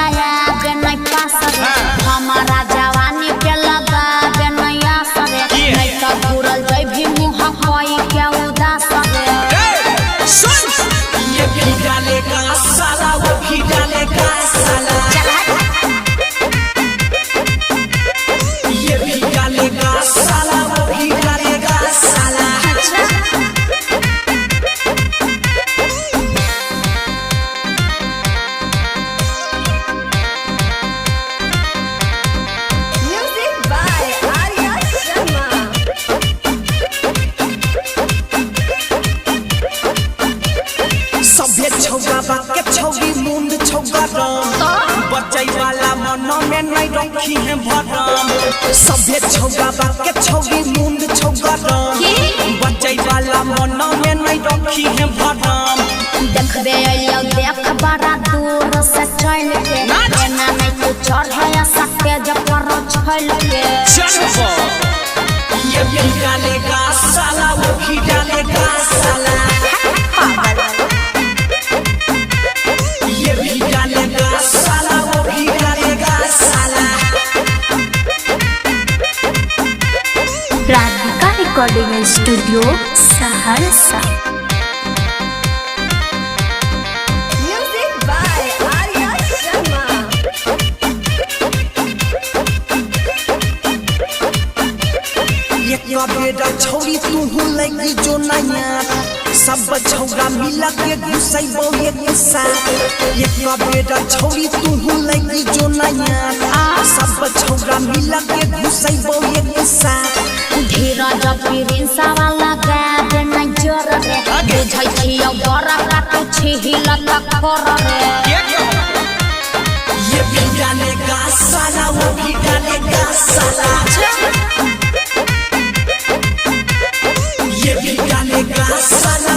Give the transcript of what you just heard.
मजाया बे नहीं पास रे हमारा जवानी पे लगा बे नहीं आस रे नहीं तो घुरल जाई भी मुँह कोई क्या उदास रे ये भी डालेगा साला वो भी डालेगा साला ये भी डालेगा साला वो भी डालेगा साला छौगा बाके छौगी मुंड छौगा राम बचाई वाला मनो में नहीं रखी है भरम सभे छौगा बाके छौगी मुंड छौगा राम बचाई वाला मनो में नहीं रखी है भरम देखबे अइयो देख बड़ा दूर से चल के एना नहीं कुछ चढ़ाया सकते जब पर छल के ये भी डालेगा साला वो भी डालेगा साला राधिका रिकॉर्डिंग स्टूडियो सहरसा। बेटा छौरी तू लगी जो नया सब छौरा मिला के घुसैबो एक साथ एक बेटा छौरी तू लगी जो नया सब छौरा मिला के घुसैबो एक साथ धीरज प्रिंसा वाला गाबे नहीं जोर रे बुझै छियौ बड़ा काटू छिहिल तक कर रे ये भी डालेगा साला वो भी डालेगा साला ये भी डालेगा साला